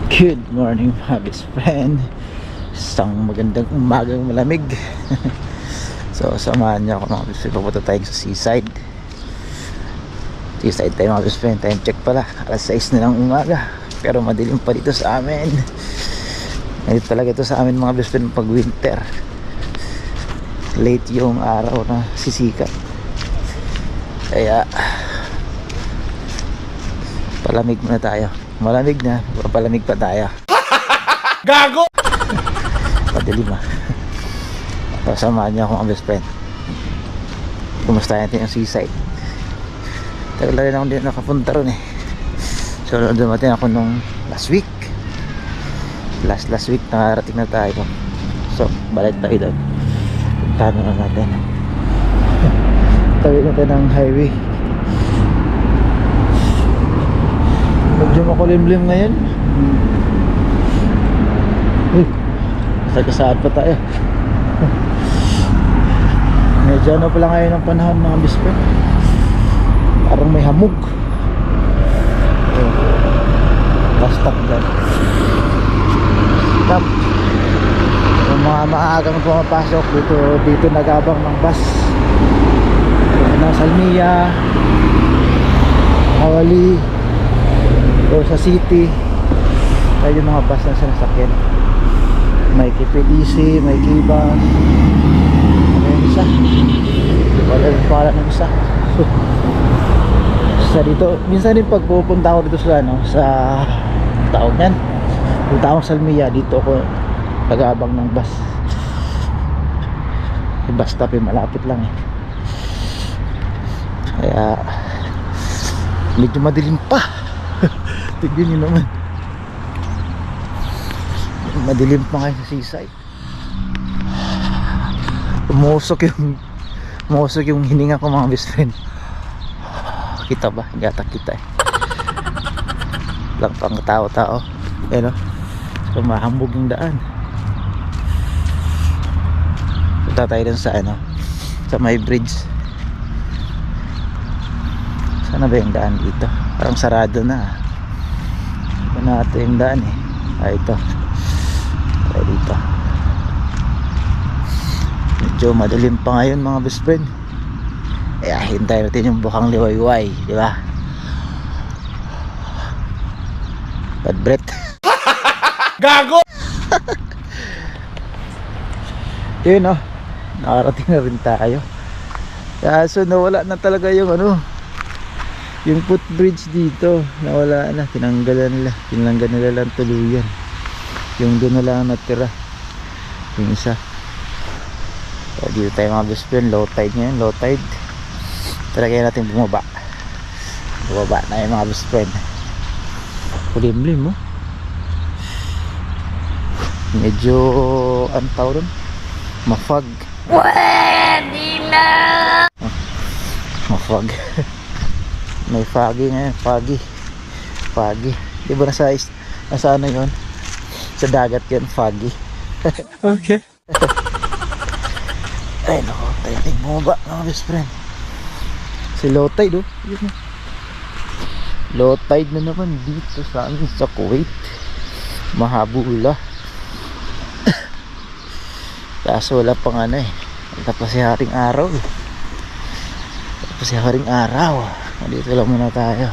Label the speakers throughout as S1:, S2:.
S1: Good morning mga best friend. Isang magandang umagang malamig. So samahan niyo ako mga best friend. Pupunta tayo sa seaside. Seaside tayo mga best friend. Time check pala, alas 6 na ng umaga. Pero madilim pa dito sa amin. Ngayon talaga ito sa amin mga best friend pag winter. Late yung araw na sisikat. Kaya palamig muna tayo. Malamig na, palamig pa tayo.
S2: Gago!
S1: Padilim ah. Samahan niyo ako mga best friend. Kumusta natin yung seaside. Tagal na rin ako din nakapunta ron eh. So dumating ako nung last week. Last week nakarating na tayo. So balik tayo doon. Puntahan na natin. Tabi natin ng highway. Medyo makulimlim ngayon. Uy, saan pa tayo. Medyo ano pala ngayon ang panahon mga best friend. Parang may hamog. Bus stop dyan. Stop. Yung mga maagang pumapasok dito nagabang ng bus. Ng Salmia, Hawali, o sa city. Kaya yung mga bus na sinasakyan. May KPDC, may K-bus. Ano yung isa? Wala yung pala ng isa. Sa dito, minsan din pag pupunta ako dito sa ano, sa taong yan, yung taong Salmia, dito ako nag-aabang ng bus. Yung bus stop yung malapit lang eh. Kaya medyo madilim pa. Tignan nyo naman, madilim pa kayo sa seaside. Umusok yung hininga ko mga best friend. Kita ba? Gatak kita eh. Lang pang tao-tao. Ayan o, mahambog yung daan. Punta tayo dun sa ano, sa may bridge. Sana ba yung daan dito? Parang sarado na. Ito na ito yung daan eh. Ito. Tayo dito. Medyo madilim pa ngayon mga best friend. Kaya hintay natin yung bukang liwayway, di ba? Bad breath.
S2: Gago!
S1: Yun oh, nakarating na rin tayo. Kaso nawala na talaga yung ano, yung footbridge dito. Nawala na, tinanggal nila lang tuluyan. Yung doon na lang natira, yung isa. So, dito tayo mga best friend, low tide ngayon, low tide. Talagay natin bumaba na yung mga best friend. Kulimlim mo, medyo ang tawag doon, mafag. Pwede na mafag. May foggy ngayon, foggy. Di ba nasa ano yun, sa dagat yun, foggy.
S2: Okay.
S1: Ay nako, tayo tayong bumaba mga best friend. Si low tide oh, yun. Low tide na naman dito sa amin sa Kuwait. Mahabula. Kaso wala pang ano eh, tapos si haring araw eh. Dito lang muna tayo.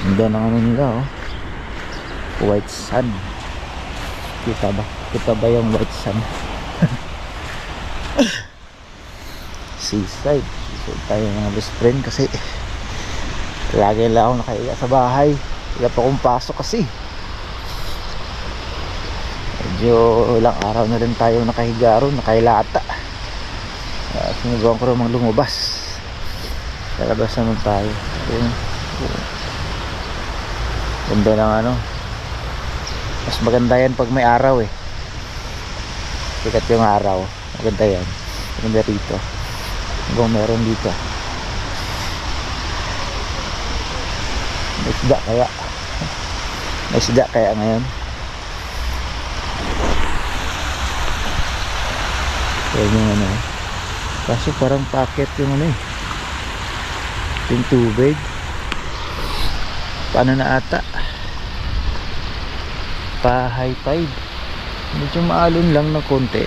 S1: Ganda ng ano nila oh, white sun. Kita ba yung white sun? Seaside tayo mga best friend. Kasi lagi lang ako nakahiga sa bahay, wala pa akong pasok kasi medyo ilang araw na rin tayo nakahiga ron, nakahilata. Sinubukan ko rin lumabas. Lalabas naman tayo. Ganda ng ano, mas maganda yan pag may araw eh. Sikat yung araw, maganda yan. Maganda rito kung meron dito. May isda kaya ngayon. Yan yung ano, kaso parang packet yung ano eh, yung tubig. paano na ata, pa high tide, medyo maalon lang ng konti.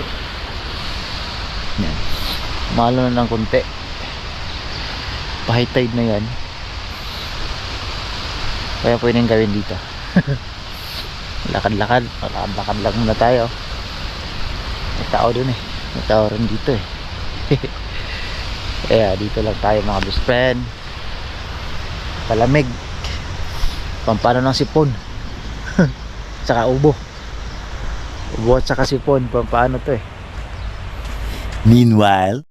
S1: Yan, maalon na ng konti, pa high tide na yan, kaya pwedeng gawin dito. lakad-lakad lang muna tayo. May tao dun eh, may tao rin dito eh. Kaya dito lang tayo mga best friend, palamig, pampano ng sipon. Tsaka ubo at saka sipon, pampano to eh.
S2: Meanwhile,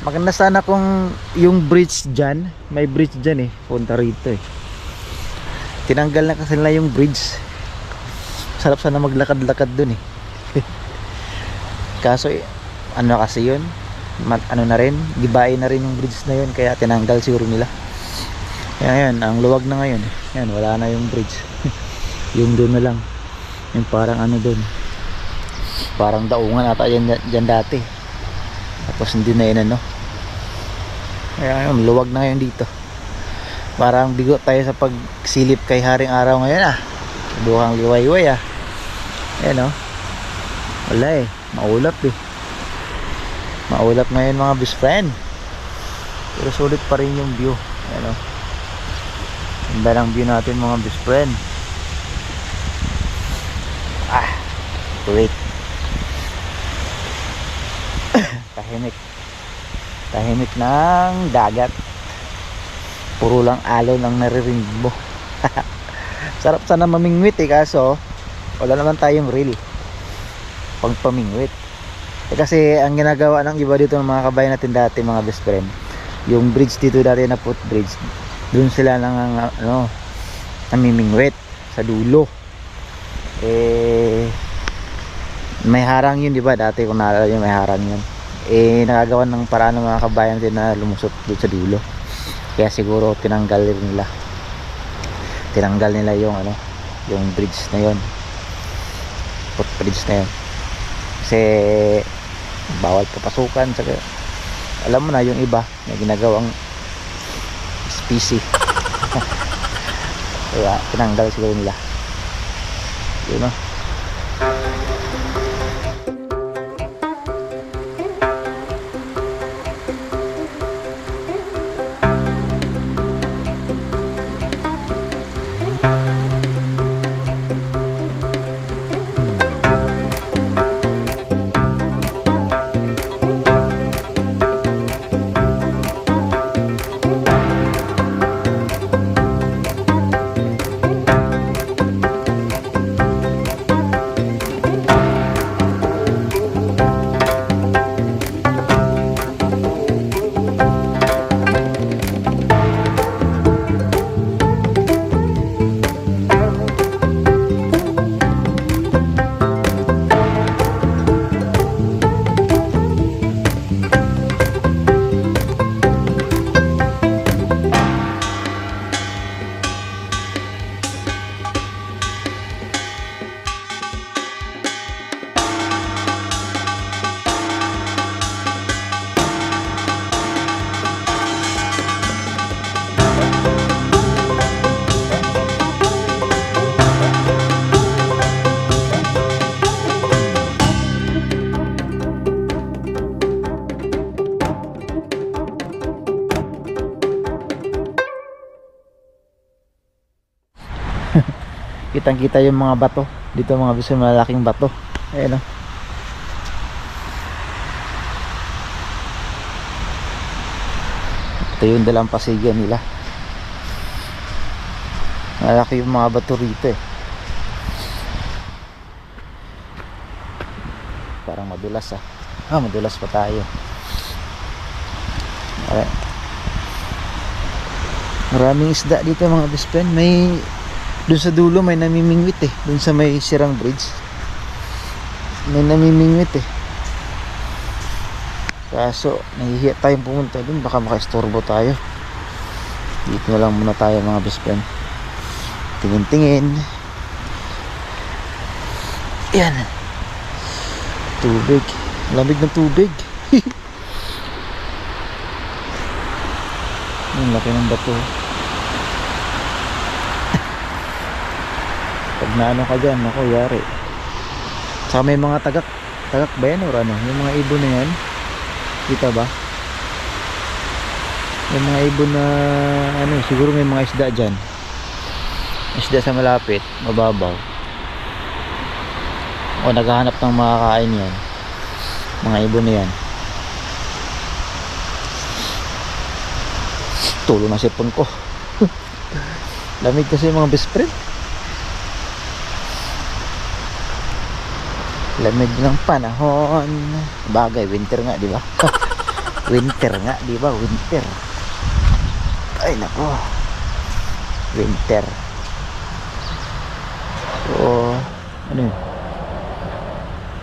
S1: Maganda sana kung yung bridge dyan, may bridge dyan eh, punta rito eh. Tinanggal na kasi nila yung bridge. Sarap sana maglakad-lakad dun eh. Kaso ano kasi yun, ano na rin, gibain na rin yung bridge na yun, kaya tinanggal siguro nila. Kaya yan, ang luwag na ngayon. Yan, wala na yung bridge. Yung doon na lang, yung parang ano doon, parang daungan ata yan, dyan dati. Tapos hindi na yun ano. Kaya yun, luwag na ngayon dito. Parang bigo tayo sa pagsilip kay Haring Araw ngayon ah. Buhang liwayway ah. Ayan oh, wala eh, maulap eh. Maulap ngayon mga best friend, pero sulit pa rin yung view. Ayan oh, ganda ng view natin mga best friend. Wait. Tahimik ng dagat, puro lang alon ang naririnig mo. Sarap sana mamingwit eh, kaso wala naman tayong reel pang pamingwit eh, kasi ang ginagawa ng iba dito ng mga kabayan natin dati mga best friend, yung bridge dito dati na footbridge, dun sila nang ano, namimingwit sa dulo eh. May harang yun, di ba? Dati kung naalala yun, may harang yun. Eh, nagagawa ng paraan ng mga kabayan din na lumusot doon sa dulo. Kaya siguro tinanggal nila yung ano, yung bridge na yun, footbridge na yun. Kasi bawal papasukan. Saka, alam mo na yung iba, may ginagawang species. Kaya tinanggal siguro nila. Yun o. Kitang-kita yung mga bato dito mga biso, malaking bato. Ayan o. Ito yung dalampasigan nila. Malaki yung mga bato rito eh. Parang madulas ah. Madulas pa tayo. Alright. Maraming isda dito mga best friend. May doon sa dulo may namimingwit eh, doon sa may sirang bridge may namimingwit eh. Kaso nahihiya tayong pumunta doon, baka makaistorbo tayo. Dito na lang muna tayo mga best friend, tingin-tingin. Yan, tubig, lamig ng tubig. Ang laki ng bato. Pag naano ka dyan, ako yari. Saka may mga tagak ba yan or ano? Yung mga ibon na yan, kita ba? Yung mga ibon na ano, siguro may mga isda dyan. Isda sa malapit, mababaw. O naghahanap ng makakain yan. Mga ibon na yan. Tulo na sipon ko. Lamig kasi yung mga best friend. Lamig ng panahon. Bagay, winter nga, di ba? Winter nga, di ba? Winter. Ay, nako. Winter. So, ano yun?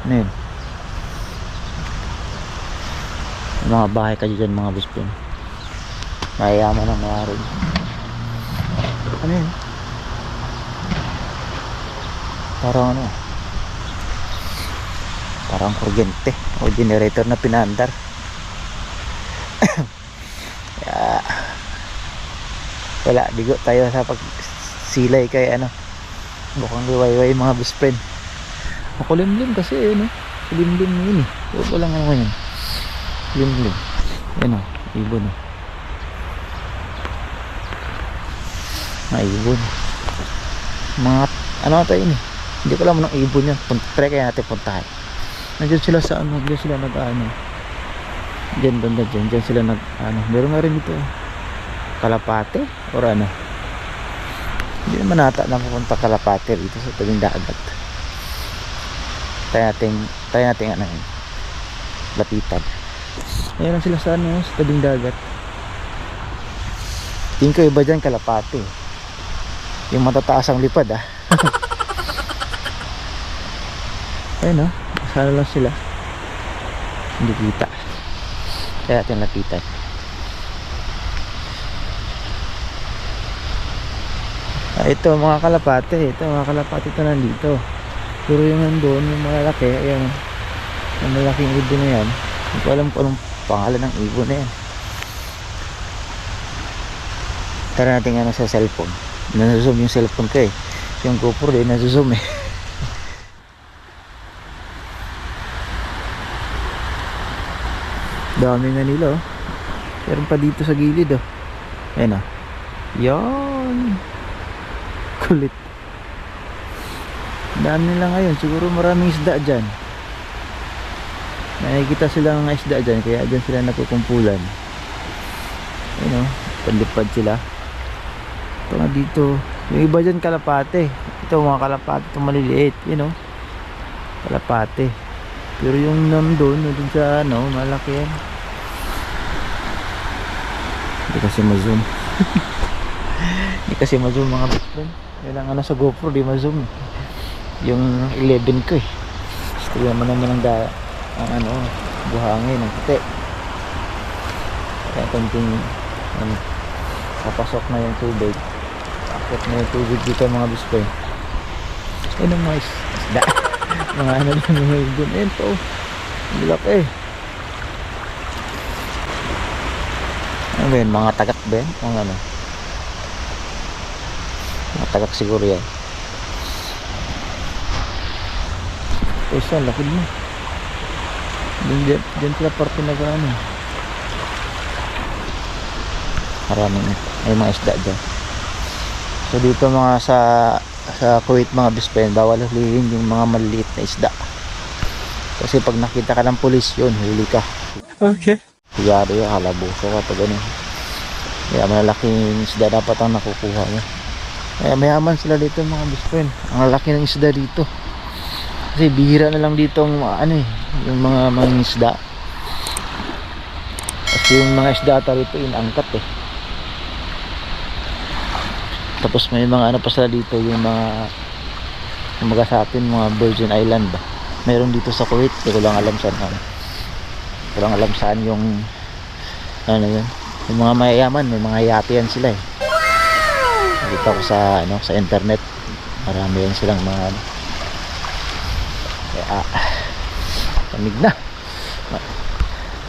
S1: Ano yun? May mga bahay kayo dyan, mga best friend. Mayayaman ang mga rin. Ano yun? Parang ano? Parang kuryente o generator na pinandar. Kaya wala, bigo tayo sa pagsilay kay ano, bukang liwayway mga best friend. Makulimlim kasi no? Kulimlim yun eh. Walang ano yun. Kulimlim. Yan o, ibon o. Mga ibon. Mga ano tayo yun eh. Hindi ko alam ng ibon yun. Try kaya natin puntahan. Nandiyan sila sa ano, diyan sila nag-ano. Diyan banda diyan sila nag-ano. Meron nga rin dito kalapate or ano. Hindi naman nata na pupunta kalapate dito sa tabing dagat. Tayo natin ano yun. Lapitan. Ayun lang sila sa ano, sa tabing dagat. Tingin ko iba dyan kalapate. Yung matataas ang lipad ah. Ayun oh. Sana lang sila. Hindi kita. Kaya natin lapitan. Ito mga kalapate. Ito mga kalapate ito nandito. Pero yung nandun, yung malalaki, ayan. Yung malaking ibon na yan. Hindi ko alam kung anong pangalan ng ibon na yan. Tara natin ano sa cellphone. Nasuzoom yung cellphone ko eh. Yung GoPro din nasuzoom eh. Dami nga nila oh. Meron pa dito sa gilid oh. Ayan oh. Yan. Kulit. Dami nila ngayon. Siguro maraming isda dyan. Nakikita sila ng isda dyan. Kaya dyan sila nakukumpulan. Ayan oh. Panlipad sila. Ito nga dito. Yung iba dyan kalapate. Ito mga kalapate. Ito maliliit. Yun oh. Kalapate. Pero yung nandun sa ano, malaki yan. Hindi kasi ma-zoom. Hindi kasi ma-zoom mga best friend. Yan ang ano sa GoPro, di ma-zoom. Yung 11 ko eh. Gusto naman naman ang ano, buhangin, ang puti. Kaya konting ano, papasok na yung tubig. Akit na yung tubig dito mga best friend. Yan ang mga isda. Mga ano lang mga ibon. Ayan po. Ang laki. Ano ba yun? Mga tagak ba yan? Ang ano? Mga tagak siguro yan. Isa, laki mo. Diyan sila parte na ano. Maraming ay mga isda dyan. So dito mga sa Kuwait mga best friend, bawal hulihin yung mga maliliit na isda. Kasi pag nakita ka ng pulis yun, huli ka.
S2: Okay.
S1: Yari yung halabuso ka pag ganun. Kaya malalaking isda dapat ang nakukuha mo. Kaya mayaman sila dito mga best friend. Ang lalaki ng isda dito. Kasi bihira na lang dito ang ano eh, yung mga isda. Kasi yung mga isda rito inangkat eh. Tapos may mga ano pa sila dito, yung mga sa atin, mga Virgin Island ba. Meron dito sa Kuwait, hindi ko lang alam saan ano. Hindi ko lang alam saan yung ano yun. Yung mga mayayaman, may mga yate yan sila eh. Nakita ko sa ano, sa internet. Marami yan silang mga ano. Kaya lamig na.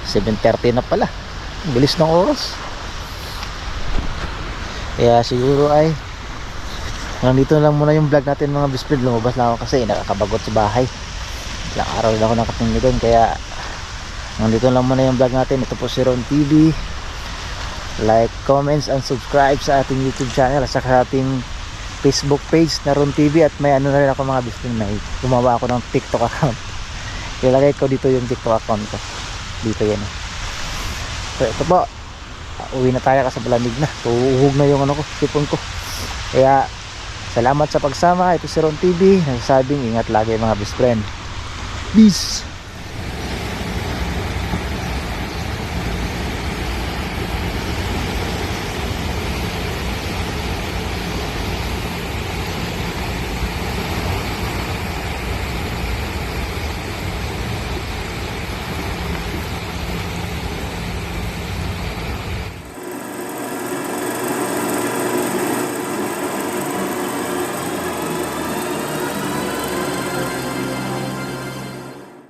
S1: 7:30 na pala. Bilis ng oras. Kaya siguro ay Nandito lang muna yung vlog natin mga best friend. Lumabas lang ako kasi nakakabagot sa bahay. Ilang araw lang ako nakatingin doon, kaya nandito lang muna yung vlog natin. Ito po si Ron TV. Like, comments, and subscribe sa ating YouTube channel at sa ating Facebook page na Ron TV. At may ano na rin ako mga best friend, may gumawa ako ng TikTok account. Ilagay ko dito yung TikTok account ko. Dito yan. So ito po, uwi na tayo kasi malamig na. Uuhog na yung ano ko, sipon ko. Kaya salamat sa pagsama. Ito si Ron TV, nagsasabing ingat lagi mga best friend. Peace.